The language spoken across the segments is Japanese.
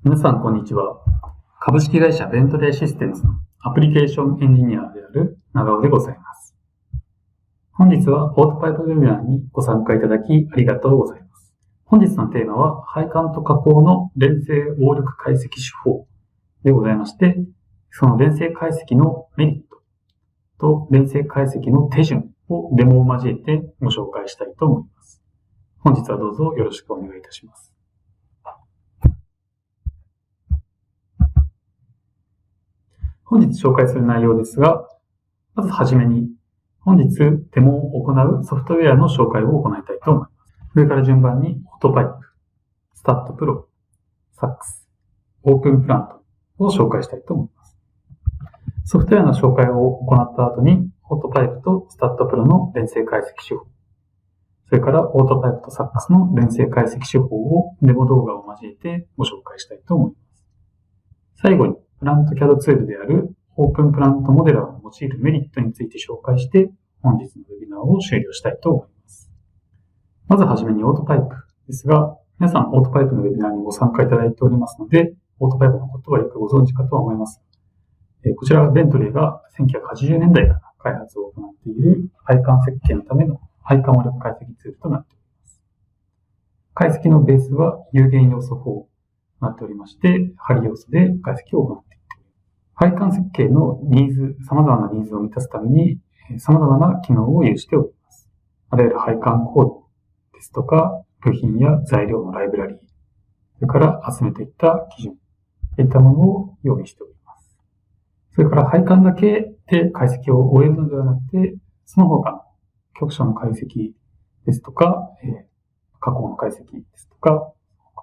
皆さん、こんにちは。株式会社ベントレーシステムズのアプリケーションエンジニアである長尾でございます。本日はオートパイプウェビナーにご参加いただきありがとうございます。本日のテーマは配管と加工の連成応力解析手法でございまして、その連成解析のメリットと連成解析の手順をデモを交えてご紹介したいと思います。本日はどうぞよろしくお願いいたします。本日紹介する内容ですが、まずはじめに、本日デモを行うソフトウェアの紹介を行いたいと思います。上から順番に、オートパイプ、スタットプロ、サックス、オープンプラントを紹介したいと思います。ソフトウェアの紹介を行った後に、オートパイプとスタットプロの連成解析手法、それからオートパイプとサックスの連成解析手法をデモ動画を交えてご紹介したいと思います。最後に、プラント CAD ツールであるオープンプラントモデラーを用いるメリットについて紹介して、本日のウェビナーを終了したいと思います。まずはじめにオートパイプですが、皆さんオートパイプのウェビナーにご参加いただいておりますので、オートパイプのことはよくご存知かとは思います。こちらはベントレーが1980年代から開発を行っている配管設計のための配管応力解析ツールとなっております。解析のベースは有限要素法となっておりまして、針要素で解析を行っています。配管設計の様々なニーズを満たすために、様々な機能を有しております。いわゆる配管コードですとか、部品や材料のライブラリー、それから集めていった基準、といったものを用意しております。それから配管だけで解析を終えるのではなくて、その他の局所の解析ですとか、加工の解析ですとか、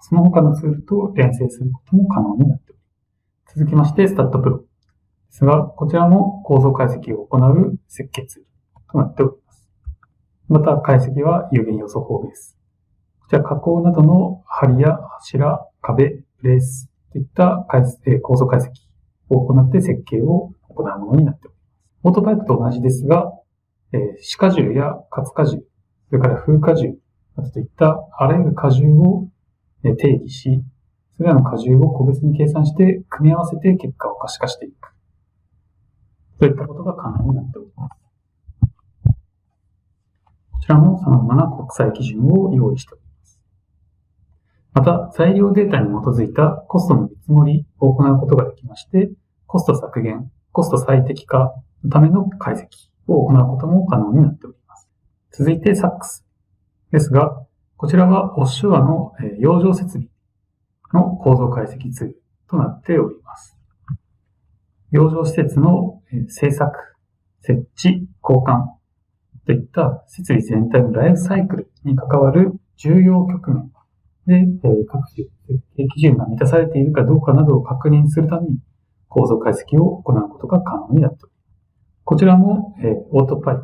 その他のツールと連成することも可能になっております。続きまして、スタッドプロですが、こちらも構造解析を行う設計ツールとなっております。また、解析は有限要素法ベース。こちら、加工などの梁や柱、壁、ブレースといった構造解析を行って設計を行うものになっております。オートパイプと同じですが、歯荷重や活荷重、それから風荷重などといったあらゆる荷重を定義し、それらの荷重を個別に計算して組み合わせて結果を可視化していく。そういったことが可能になっております。こちらも様々な国際基準を用意しております。また、材料データに基づいたコストの見積もりを行うことができまして、コスト削減、コスト最適化のための解析を行うことも可能になっております。続いて、サックスですが、こちらはオッシュアの養生設備の構造解析ツールとなっております。養生施設の製作、設置、交換といった設備全体のライフサイクルに関わる重要局面で各種設計基準が満たされているかどうかなどを確認するために構造解析を行うことが可能になっております。こちらもオートパイプ、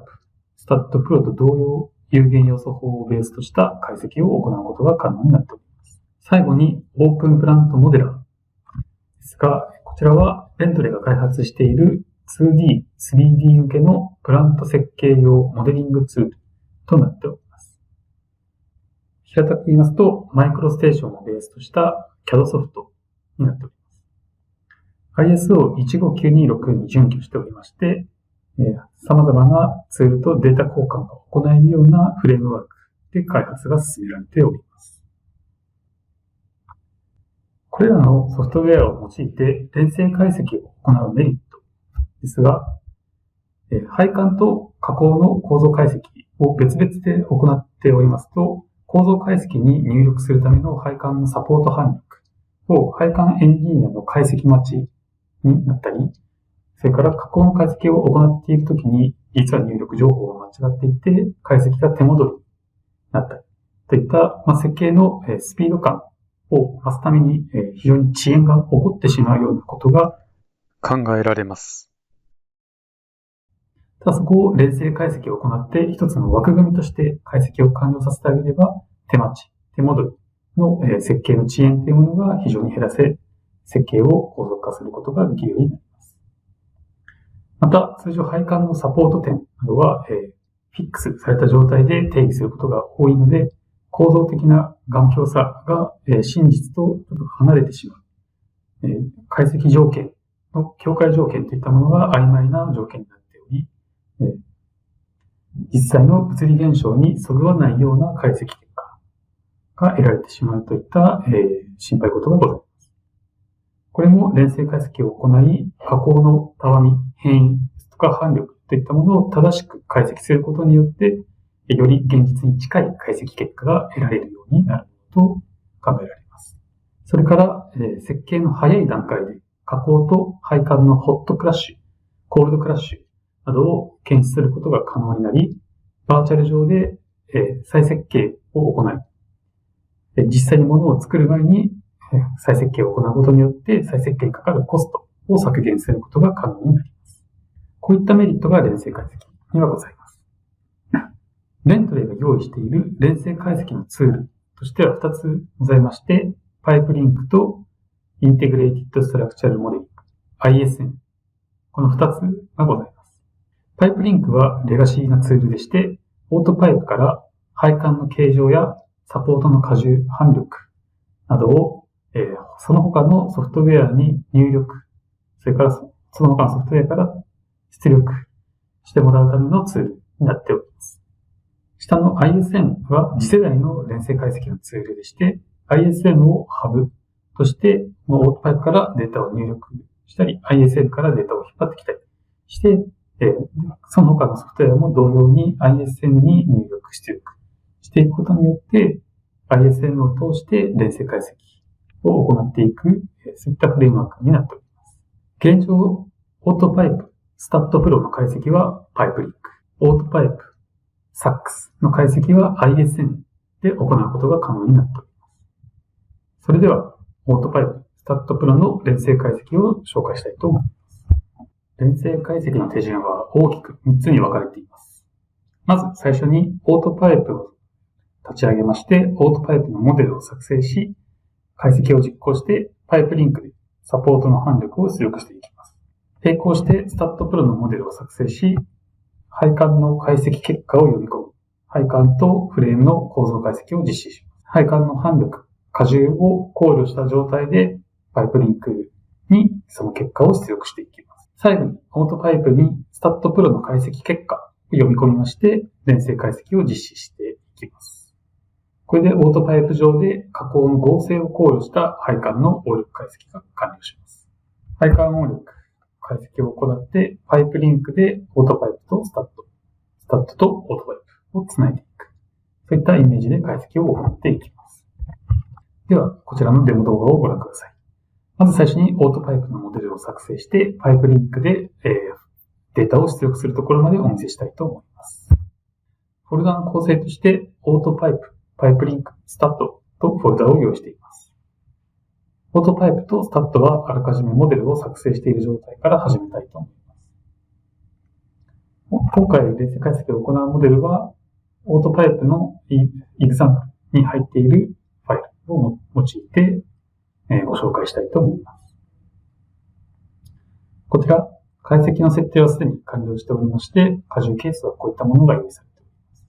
スタッドプロと同様有限要素法をベースとした解析を行うことが可能になっております。最後にオープンプラントモデラーですが、こちらはベントレーが開発している 2D、3D 向けのプラント設計用モデリングツールとなっております。平たく言いますと、マイクロステーションをベースとした CAD ソフトになっております。ISO15926 に準拠しておりまして、様々なツールとデータ交換が行えるようなフレームワークで開発が進められております。これらのソフトウェアを用いて連成解析を行うメリットですが、配管と加工の構造解析を別々で行っておりますと、構造解析に入力するための配管のサポート入力を配管エンジニアの解析待ちになったり、それから加工の解析を行っているときに、実は入力情報が間違っていて、解析が手戻りになったり、といった設計のスピード感を増すために非常に遅延が起こってしまうようなことが考えられます。ただそこを連成解析を行って一つの枠組みとして解析を完了させてあげれば、手待ち、手戻りの設計の遅延というものが非常に減らせ、設計を高速化することができるようになります。また、通常配管のサポート点などは、フィックスされた状態で定義することが多いので、構造的な頑強さが真実とちょっと離れてしまう解析条件の境界条件といったものが曖昧な条件になっており、実際の物理現象にそぐわないような解析結果が得られてしまうといった、心配事がございます。これも連成解析を行い、下降のたわみ、変異とか反力といったものを正しく解析することによって、より現実に近い解析結果が得られるようになると考えられます。それから、設計の早い段階で下降と配管のホットクラッシュ、コールドクラッシュなどを検出することが可能になり、バーチャル上で、再設計を行い、実際に物を作る前に再設計を行うことによって再設計にかかるコストを削減することが可能になります。こういったメリットが連成解析にはございます。レントレーが用意している連成解析のツールとしては2つございまして、パイプリンクとインテグレイティッドストラクチャルモデリング ISM。この2つがございます。パイプリンクはレガシーなツールでして、オートパイプから配管の形状やサポートの荷重、反力などを、その他のソフトウェアに入力、それからその他のソフトウェアから出力してもらうためのツールになっております。下の ISM は次世代の連成解析のツールでして、ISM をハブとして、オートパイプからデータを入力したり、ISM からデータを引っ張ってきたりして、その他のソフトウェアも同様に ISM に入力、出力していくことによって、ISM を通して連成解析を行っていく、そういったフレームワークになっております。現状、オートパイプ、スタッドプロの解析はパイプリンク、オートパイプ、サックスの解析は ISM で行うことが可能になっております。それでは、オートパイプ、スタッドプロの連成解析を紹介したいと思います。連成解析の手順は大きく3つに分かれています。まず最初にオートパイプを立ち上げまして、オートパイプのモデルを作成し、解析を実行して、パイプリンクでサポートの反力を出力していきます。並行して、スタッドプロのモデルを作成し、配管の解析結果を読み込み、配管とフレームの構造解析を実施します。配管の反力、荷重を考慮した状態で、パイプリンクにその結果を出力していきます。最後に、オートパイプにスタッドプロの解析結果を読み込みまして、連成解析を実施していきます。これでオートパイプ上で加工の合成を考慮した配管の応力解析が完了します。配管応力解析を行って、パイプリンクでオートパイプとスタッドとオートパイプをつないでいく。そういったイメージで解析を行っていきます。では、こちらのデモ動画をご覧ください。まず最初にオートパイプのモデルを作成して、パイプリンクで、データを出力するところまでお見せしたいと思います。フォルダの構成として、オートパイプ、パイプリンク、スタッドとフォルダを用意しています。オートパイプとスタッドはあらかじめモデルを作成している状態から始めたいと思います。今回連成解析を行うモデルは、オートパイプのエグザンプルに入っているファイルを用いてご紹介したいと思います。こちら、解析の設定はすでに完了しておりまして、荷重ケースはこういったものが用意されております。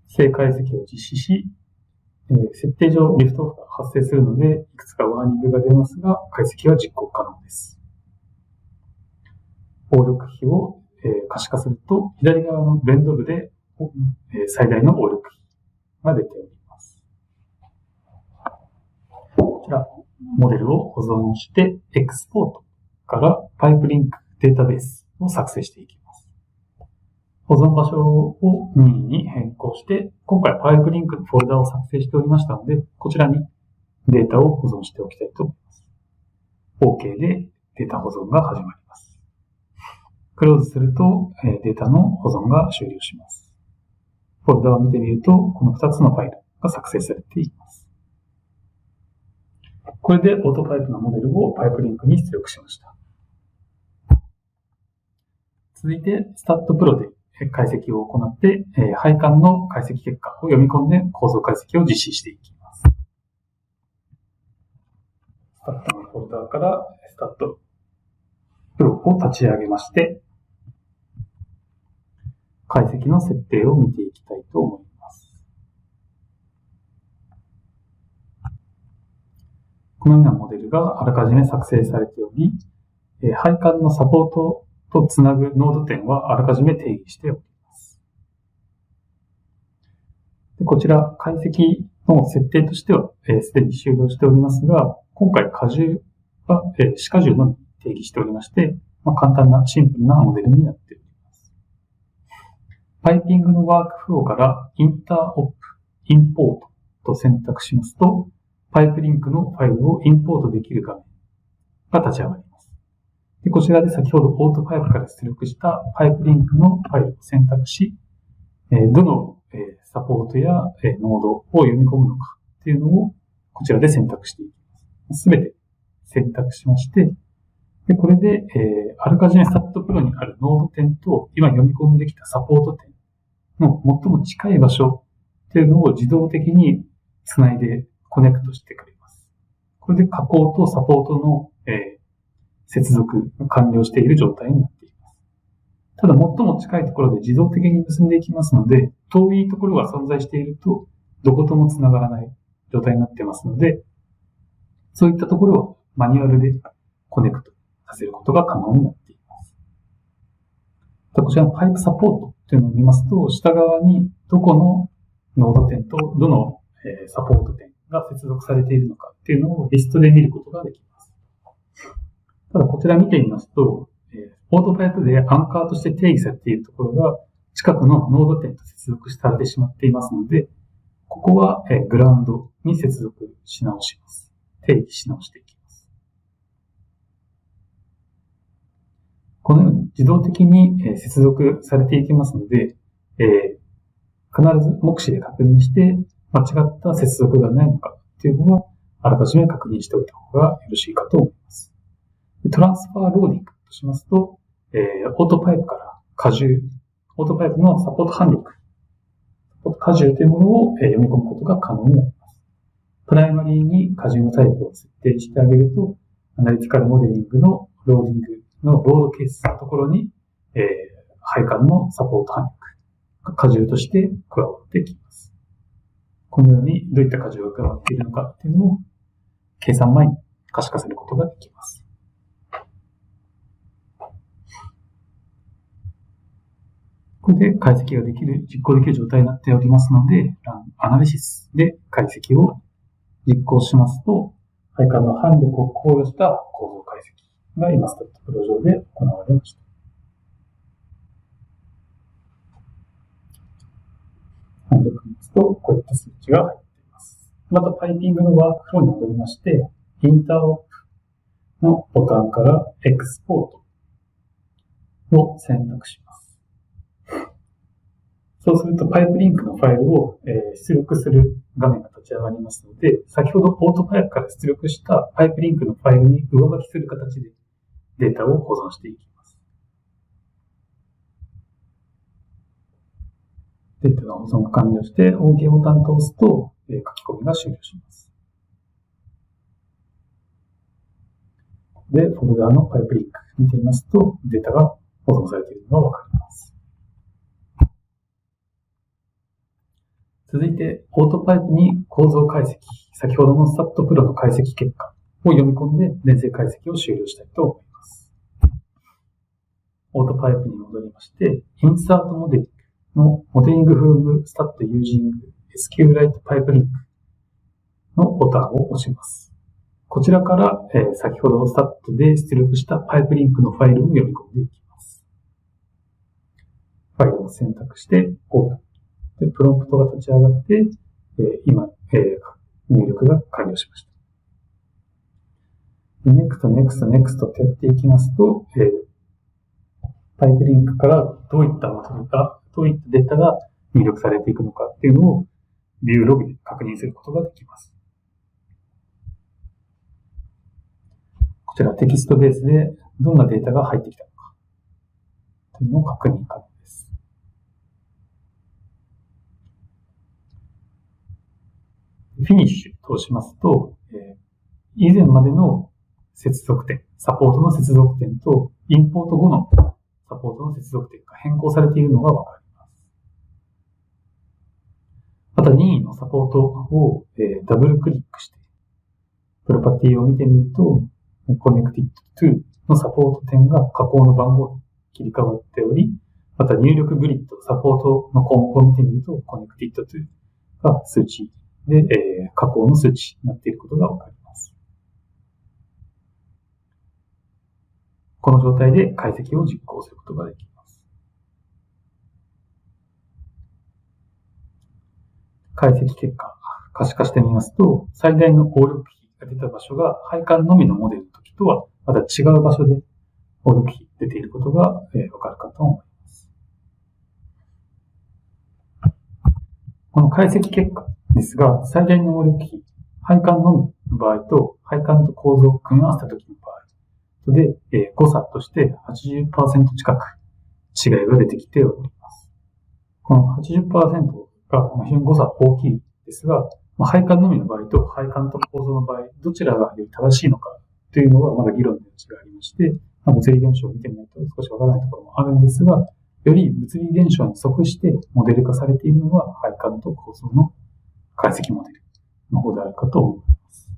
正解析を実施し、設定上リフトオフが発生するので、いくつかワーニングが出ますが、解析は実行可能です。応力比を可視化すると、左側のベンド部で最大の応力比が出ております。こちら、モデルを保存して、エクスポートからパイプリンクデータベースを作成していきます。保存場所を任意に変更して、今回パイプリンクのフォルダを作成しておりましたので、こちらにデータを保存しておきたいと思います。OK でデータ保存が始まります。クローズするとデータの保存が終了します。フォルダを見てみると、この2つのファイルが作成されています。これでオートパイプのモデルをパイプリンクに出力しました。続いて、スタッドプロで解析を行って、配管の解析結果を読み込んで構造解析を実施していきます。スタッドのフォルダからスタッドプロを立ち上げまして、解析の設定を見ていきたいと思います。このようなモデルがあらかじめ作成されており、配管のサポートとつなぐノード点はあらかじめ定義しております。でこちら、解析の設定としてはすでに終了しておりますが、今回荷重は歯荷重のみ定義しておりまして、簡単なシンプルなモデルになっております。パイピングのワークフローからインターオップ、インポートと選択しますと、パイプリンクのファイルをインポートできる画面が立ち上がります。でこちらで先ほどオートパイプから出力したパイプリンクのファイルを選択し、どのサポートやノードを読み込むのかというのをこちらで選択していきます。すべて選択しまして、でこれであらかじめ SAT Pro にあるノード点と今読み込んできたサポート点の最も近い場所というのを自動的につないでコネクトしてくれます。これで加工とサポートの接続が完了している状態になっています。ただ最も近いところで自動的に結んでいきますので、遠いところが存在しているとどこともつながらない状態になっていますので、そういったところをマニュアルでコネクトさせることが可能になっています。こちらのパイプサポートというのを見ますと、下側にどこのノード点とどのサポート点が接続されているのかっていうのをリストで見ることができます。ただこちら見てみますと、オートパイプでアンカーとして定義されているところが近くのノード点と接続されてしまっていますので、ここはグラウンドに接続し直します。定義し直していきます。このように自動的に接続されていきますので、必ず目視で確認して間違った接続がないのかというのはあらかじめ確認しておいた方がよろしいかと思います。トランスファーローディングとしますと、オートパイプから荷重、オートパイプのサポートハンディング、サポート荷重というものを読み込むことが可能になります。プライマリーに荷重のタイプを設定してあげると、アナリティカルモデリングのローディングのロードケースのところに、配管のサポートハンディングが荷重として加わってきます。このようにどういった荷重が加わっているのかというのを計算前に可視化することができます。これで解析ができる、実行できる状態になっておりますので、ランアナリシスで解析を実行しますと、配管の反力を考慮した構造解析が今、SAT Pro上で行われました。反力に打つと、こういった数値が入っています。また、パイピングのワークフローに戻りまして、インターオープのボタンからエクスポートを選択します。そうすると、パイプリンクのファイルを出力する画面が立ち上がりますので、先ほどオートパイプから出力したパイプリンクのファイルに上書きする形でデータを保存していきます。データが保存が完了して OK ボタンを押すと書き込みが終了します。で、フォルダのパイプリンク見てみますとデータが保存されているのがわかります。続いて、オートパイプに構造解析、先ほどの SAT Pro の解析結果を読み込んで連成解析を終了したいと思います。オートパイプに戻りまして、Insert Modeling の Modeling from Stat using SQLite Pipe-Link のボタンを押します。こちらから、先ほど SAT で出力したパイプリンクのファイルを読み込んでいきます。ファイルを選択してオープン。で、プロンプトが立ち上がって、今、入力が完了しました。Next ってやっていきますと、パイプリンクからどういったデータが入力されていくのかっていうのをビューログで確認することができます。こちらテキストベースでどんなデータが入ってきたのかというのを確認可能です。フィニッシュとしますと、以前までの接続点、サポートの接続点とインポート後のサポートの接続点が変更されているのがわかります。また任意のサポートをダブルクリックして、プロパティを見てみると、connected to のサポート点が加工の番号に切り替わっており、また入力グリッド、サポートの項目を見てみると、connected to が数値で、加工の数値になっていることがわかります。この状態で解析を実行することができます。解析結果、可視化してみますと、最大の応力比が出た場所が配管のみのモデルの時とはまた違う場所で応力比出ていることがわかるかと思います。この解析結果ですが、最大の応力比、配管のみの場合と配管と構造を組み合わせた時の場合で、誤差として 80% 近く違いが出てきております。この 80% が非常に誤差大きいですが、配管のみの場合と配管と構造の場合、どちらがより正しいのかというのはまだ議論の余地がありまして、物理現象を見てみないと少しわからないところもあるんですが、より物理現象に即してモデル化されているのは配管と構造の解析モデルの方であるかと思います。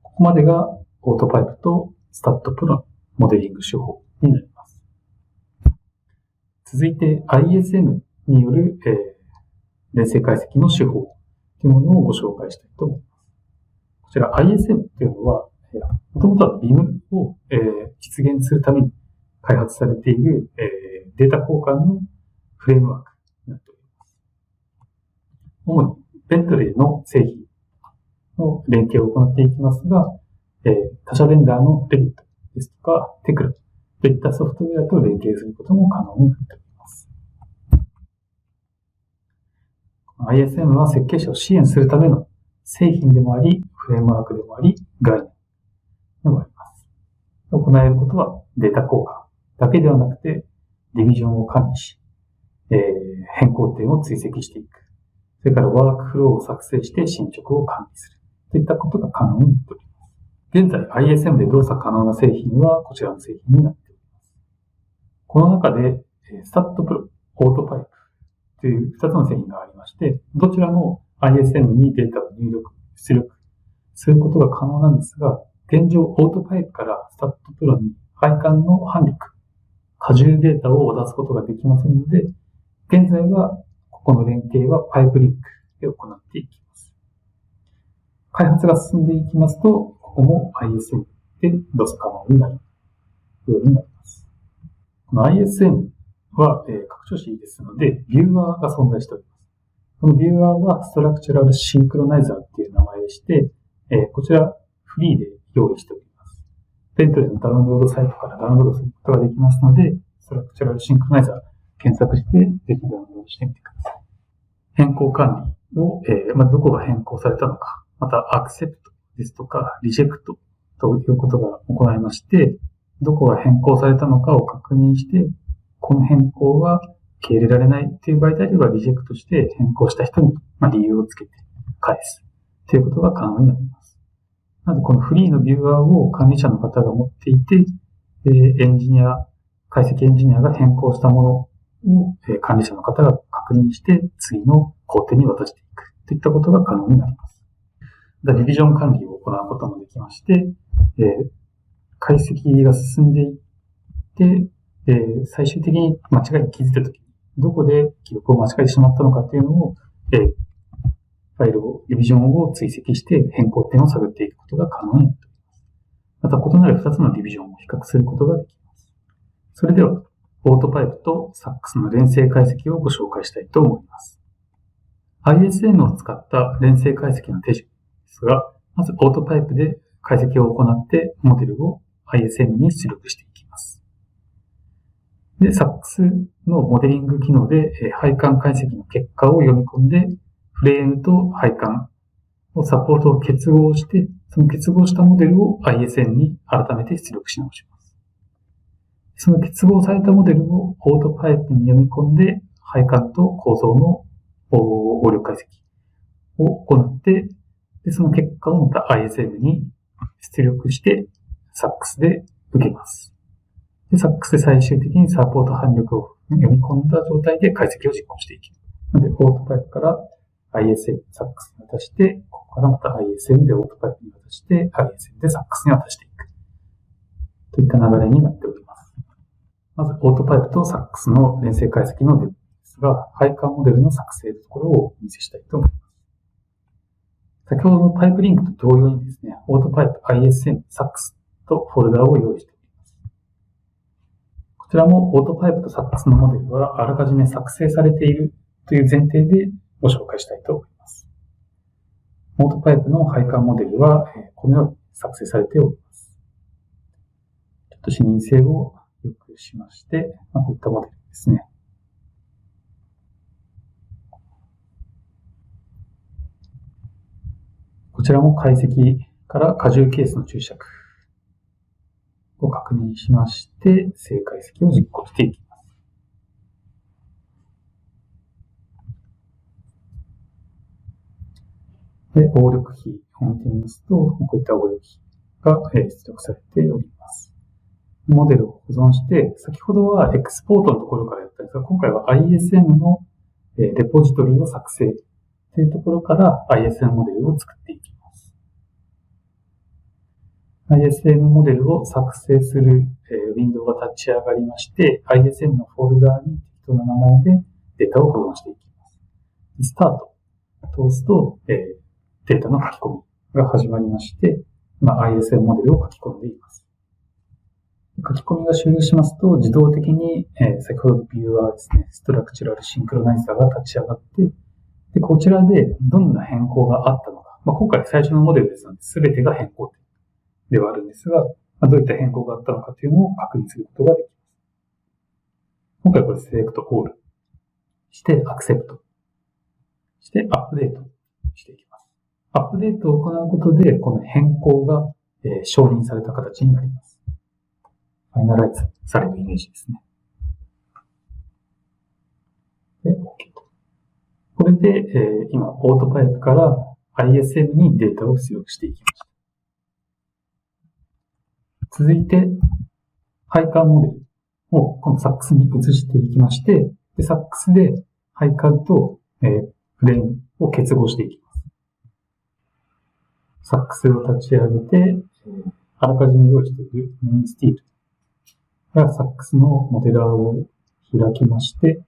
ここまでがオートパイプとスタッドプロのモデリング手法になります。続いて ISM による、連成解析の手法というものをご紹介したいと思います。こちら ISM というのは、もともとは BIM を、実現するために開発されている、データ交換のフレームワークになっております。主にベントレーの製品の連携を行っていきますが、他社ベンダーの Revit ですとか Tecla といったソフトウェアと連携することも可能になっております。ISM は設計者を支援するための製品でもあり、フレームワークでもあり、概念でもあります。行えることはデータ交換だけではなくて、ディビジョンを管理し、変更点を追跡していく。それからワークフローを作成して進捗を管理する。といったことが可能になっております。現在 ISM で動作可能な製品はこちらの製品になっております。この中で、スタッドプロ、オートパイプという2つの製品がありまして、どちらも ISM にデータを入力、出力することが可能なんですが、現状オートパイプからスタッドプロに配管の反力、荷重データを出すことができませんので、現在はここの連携はパイプリンクで行っていきます。開発が進んでいきますと、ここも ISM で動作可能になるようになります。この ISM は、拡張子ですので、ビューアーが存在しております。このビューアーはストラクチャラルシンクロナイザーっていう名前でして、こちらフリーで用意しております。ベントレーのダウンロードサイトからダウンロードすることができますので、ストラクチャラルシンクロナイザー検索して、ぜひダウンロードしてみてください。変更管理を、どこが変更されたのか、またアクセプトですとかリジェクトということが行いまして、どこが変更されたのかを確認して、この変更は受け入れられないという場合であれば、リジェクトして変更した人に理由をつけて返すということが可能になります。なので、このフリーのビューアーを管理者の方が持っていて、解析エンジニアが変更したものを管理者の方が確認して、次の工程に渡していくといったことが可能になります。リビジョン管理を行うこともできまして、解析が進んでいって、最終的に間違いに気づいたときに、どこで記録を間違えてしまったのかというのを、ファイルを、リビジョンを追跡して変更点を探っていくことが可能になっております。また異なる2つのリビジョンを比較することができます。それでは、オートパイプと SAXS の連成解析をご紹介したいと思います。ISM を使った連成解析の手順ですが、まずオートパイプで解析を行ってモデルを ISM に出力していきます。で、SAXS のモデリング機能で配管解析の結果を読み込んで、フレームと配管をサポートを結合して、その結合したモデルを ISM に改めて出力し直します。その結合されたモデルをオートパイプに読み込んで、配管と構造の応力解析を行って、でその結果をまた ISM に出力して、SAXS で受けます。で、SAXS で最終的にサポート反力を読み込んだ状態で解析を実行していきます。なので、オートパイプから ISM、SAXS に渡して、ここからまた ISM でオートパイプに渡して ISM で SACS に渡していくといった流れになっております。まず、オートパイプと SACS の連成解析のデモですが、配管モデルの作成のところをお見せしたいと思います。先ほどのパイプリンクと同様にですね、オートパイプ ISM、SACS とフォルダを用意しております。こちらもオートパイプと SACS のモデルはあらかじめ作成されているという前提でご紹介したいと思います。オートパイプの配管モデルはこのように作成されております。ちょっと視認性を良くしまして、こういったモデルですね。こちらも解析から荷重ケースの注釈を確認しまして、正解析を実行していきます。で、応力比を見てみますと、こういった応力比が出力されております。モデルを保存して、先ほどはエクスポートのところからやったんですが、今回は ISM のレポジトリを作成というところから ISM モデルを作っていきます。ISM モデルを作成するウィンドウが立ち上がりまして、ISM のフォルダに適当な名前でデータを保存していきます。スタートを通すと、データの書き込みが始まりまして、ISM モデルを書き込んでいます。書き込みが終了しますと、自動的に、先ほどのビューはですね、ストラクチュラルシンクロナイザーが立ち上がって、でこちらでどんな変更があったのか、今回最初のモデルですので、全てが変更点ではあるんですが、どういった変更があったのかというのを確認することができます。今回これセレクトオールしてアクセプトしてアップデートしていきます。アップデートを行うことで、この変更が、承認された形になります。ファイナライズされるイメージですね。で、OK と。これで、今、オートパイプから ISM にデータを出力していきました。続いて、配管モデルをこの SACS に移していきまして、で SACS で配管と、フレームを結合していきます。SACS を立ち上げて、あらかじめ用意しているメインスティールが SACS のモデラーを開きまして、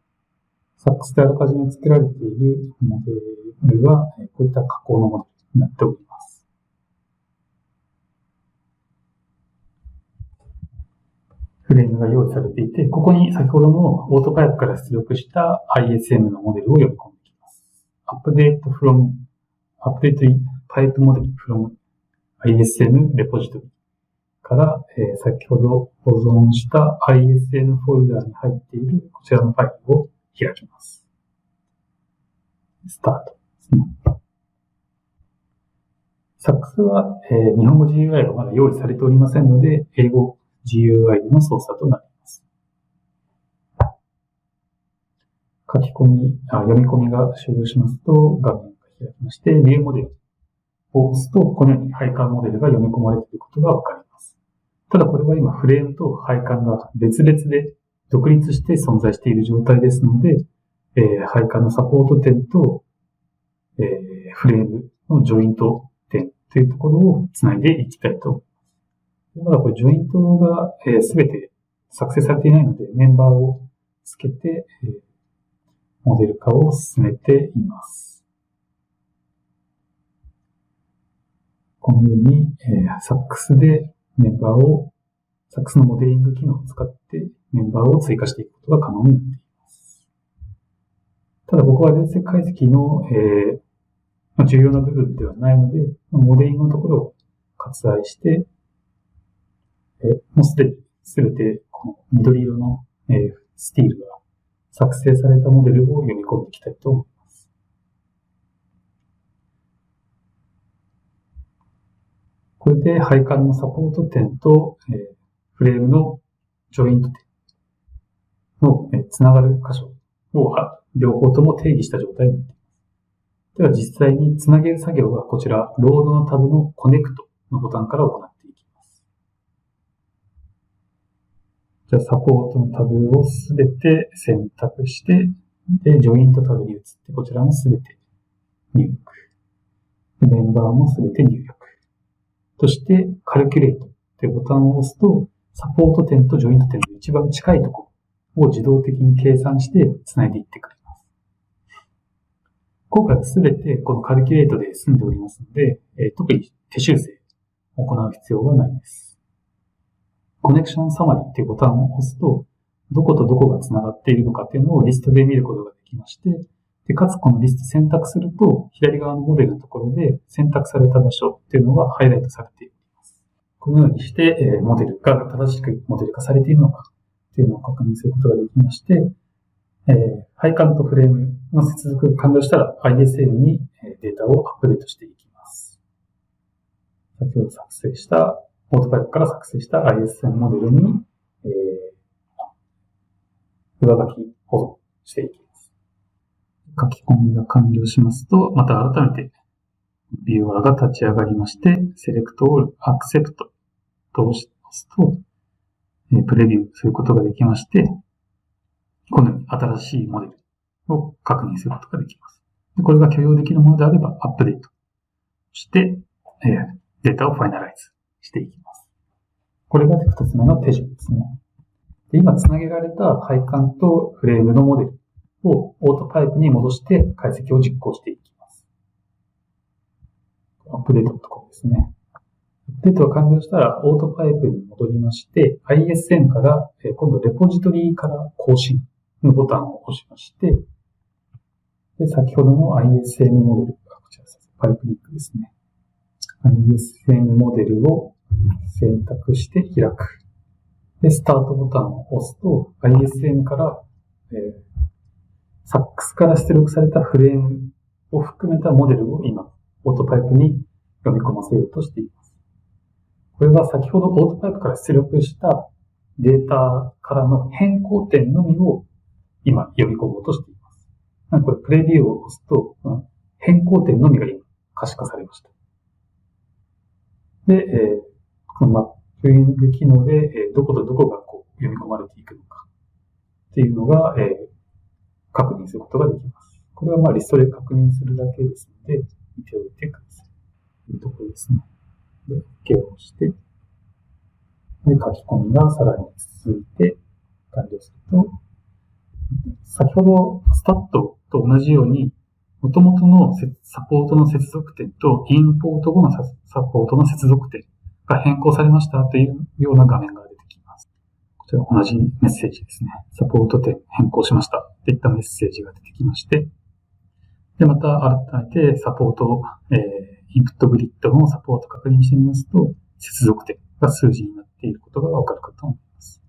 SACS であらかじめ作られているモデルは、こういった加工のモデルになっております。フレームが用意されていて、ここに先ほどのオートパイプから出力した ISM のモデルを読み込んでいきます。Update Pipe Model from ISM Repository から、先ほど保存した ISM フォルダに入っているこちらのファイルを開きます。スタートですね。SACS は、日本語 GUI がまだ用意されておりませんので、英語 GUI での操作となります。読み込みが終了しますと、画面が開きまして、ビューモデルを押すと、このように配管モデルが読み込まれていることがわかります。ただこれは今フレームと配管が別々で独立して存在している状態ですので、配管のサポート点と、フレームのジョイント点というところをつないでいきたいと思います。まだこれジョイントがすべて作成されていないので、メンバーをつけて、モデル化を進めています。このように、SACS でSACS のモデリング機能を使ってメンバーを追加していくことが可能になっています。ただここは連成解析の、重要な部分ではないので、モデリングのところを割愛して、もうすでに全てこの緑色の、スティールが作成されたモデルを読み込んでいきたいと思います。これで配管のサポート点と、フレームのジョイント点のつながる箇所を両方とも定義した状態になっています。では実際につなげる作業はこちら、ロードのタブのコネクトのボタンから行っていきます。じゃあサポートのタブをすべて選択して、で、ジョイントタブに移って、こちらもすべて入力。メンバーもすべて入力。として、カルキュレートというボタンを押すと、サポート点とジョイント点の一番近いところを自動的に計算して繋いでいってくれます。今回はすべてこのカルキュレートで済んでおりますので、特に手修正を行う必要はないです。コネクションサマリーというボタンを押すと、どことどこが繋がっているのかっていうのをリストで見ることができまして、でかつこのリスト選択すると、左側のモデルのところで選択された場所っていうのがハイライトされています。このようにして、モデルが正しくモデル化されているのかっていうのを確認することができまして、配管とフレームの接続が完了したら ISM にデータをアップデートしていきます。先ほど作成したオートパイプから作成した ISM モデルに、上書き保存していきます。書き込みが完了しますと、また改めてビューアーが立ち上がりまして、Select All Accept と押すと、プレビューすることができまして、このように新しいモデルを確認することができます。でこれが許容できるものであればアップデートして、データをファイナライズしていきます。これが2つ目の手順ですね。で今つなげられた配管とフレームのモデルをオートパイプに戻して解析を実行していきます。アップデートのところですね。アップデートが完了したらオートパイプに戻りまして ISM から今度レポジトリから更新のボタンを押しまして、で先ほどの ISM モデル、こちらパイプリンクですね。ISM モデルを選択して開く。で、スタートボタンを押すと ISM から、サックスから出力されたフレームを含めたモデルを今、オートパイプに読み込ませようとしています。これは先ほどオートパイプから出力したデータからの変更点のみを今読み込もうとしています。これプレビューを押すと、変更点のみが今可視化されました。で、このマップリング機能で、どことどこが読み込まれていくのかっていうのが、確認することができます。これはリストで確認するだけですので、見ておいてください。というところですね。で、OK を押して、で、書き込みがさらに続いて完了すると、先ほどスタットと同じように、元々のサポートの接続点とインポート後のサポートの接続点が変更されましたというような画面が出てきます。こちら同じメッセージですね。サポート点変更しましたといったメッセージが出てきまして、で、また改めてサポート、インプットグリッドのサポート確認してみますと、接続点が数字になっていることがわかるかと思います。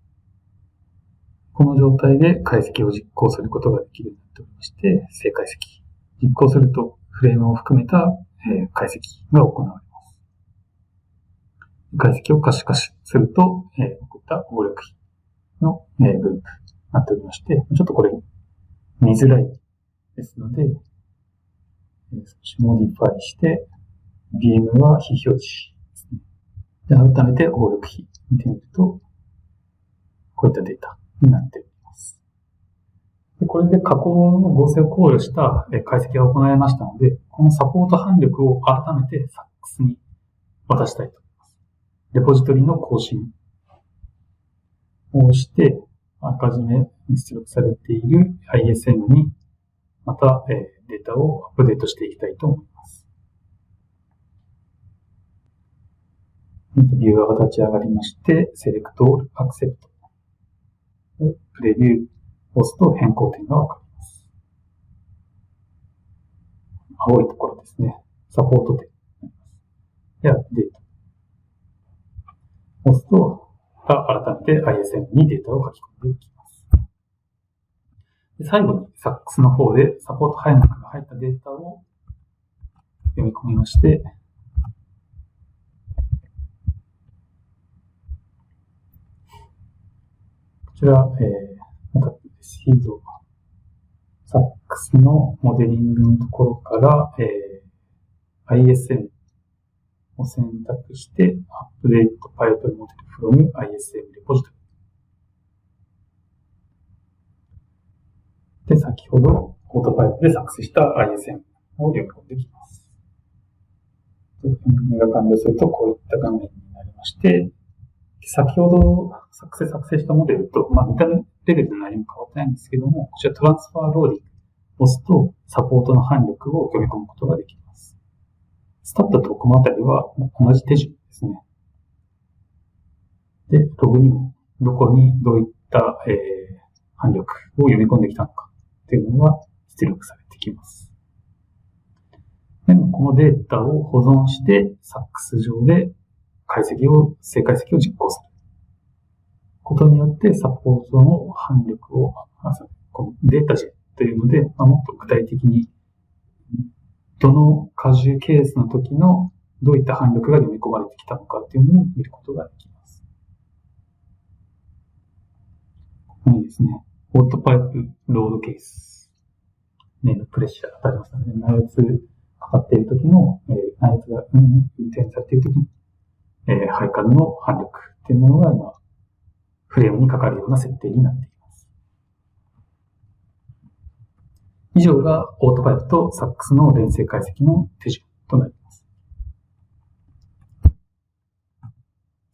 この状態で解析を実行することができるようになっておりまして、正解析。実行するとフレームを含めた解析が行われます。解析を可視化すると、こういった応力比の分布になっておりまして、ちょっとこれ見づらいですので、少しモディファイして、ビームは非表示ですね。で、改めて応力比見てみると、こういったデータになっております。でこれで加工の合成を考慮した解析が行えましたので、このサポート範力を改めてサックスに渡したいと思います。レポジトリの更新をして、あらかじめ出力されている ISM にまたデータをアップデートしていきたいと思います。ビューアーが立ち上がりまして、Select All Accept。で、プレビューを押すと変更点がわかります。青いところですね。サポート点になります。で、アップデート。押すと、改めて ISM にデータを書き込んでいきます。で最後に、サックスの方でサポート範囲が入ったデータを読み込みまして、こちら、またシードサックスのモデリングのところから、ISM を選択して、アップデートパイプモデル from ISM レポジトリ。で、先ほどオートパイプで作成した ISM を読み込んでいきます。読み込みが完了するとこういった画面になりまして、先ほど作成したモデルと、見た目レベルで何も変わってないんですけども、こちらトランスファーローディングを押すとサポートの範力を読み込むことができます。スタットとこのあたりは同じ手順ですね。で、ログにもどこにどういった範力を読み込んできたのかというのが出力されてきます。でもこのデータを保存して SAXS 上で正解析を実行することによってサポートの範力を、このデータジェというので、もっと具体的にどの荷重ケースの時のどういった範力が読み込まれてきたのかというのを見ることができます。ここにですね、オートパイプロードケース、ネームプレッシャーがありますので、内圧かかっている時の、内圧が運転されている時の、配管の範力というものが今、フレームにかかるような設定になっています。以上がオートパイプと SAXS の連成解析の手順となります。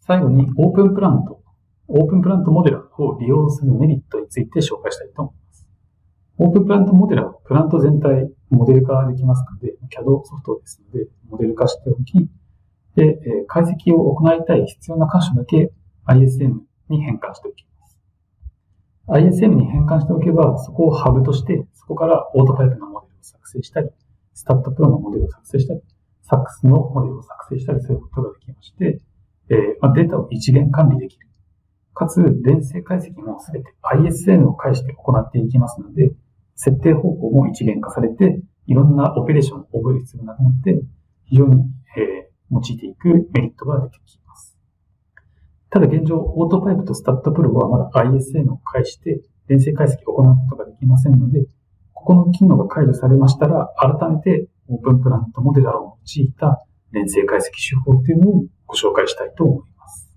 最後にオープンプラントモデラーを利用するメリットについて紹介したいと思います。オープンプラントモデラーはプラント全体モデル化できますので、CAD ソフトですので、モデル化しておき、で、解析を行いたい必要な箇所だけ ISM に変換しておきます。ISM に変換しておけば、そこをハブとして、そこからオートパイプのモデルを作成したり、スタットプロのモデルを作成したり、SAXS のモデルを作成したりすることができまして、データを一元管理できる。かつ、連成解析もすべて ISM を介して行っていきますので、設定方法も一元化されて、いろんなオペレーションを覚える必要がなくなって、非常に、用いていくメリットが出てきます。ただ現状、オートパイプとスタットプロはまだ ISM を介して連成解析を行うことができませんので、ここの機能が解除されましたら、改めてオープンプラントモデラーを用いた連成解析手法というのをご紹介したいと思います。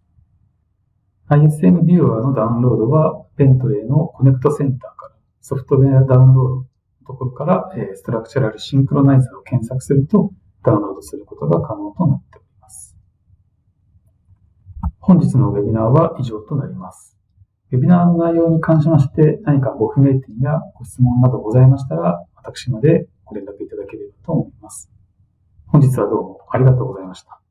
ISM ビューアーのダウンロードは、ベントレーのコネクトセンターからソフトウェアダウンロードのところから、ストラクチャラルシンクロナイザーを検索するとダウンロードすることが可能となっております。本日のウェビナーは以上となります。ウェビナーの内容に関しまして何かご不明点やご質問などございましたら、私までご連絡いただければと思います。本日はどうもありがとうございました。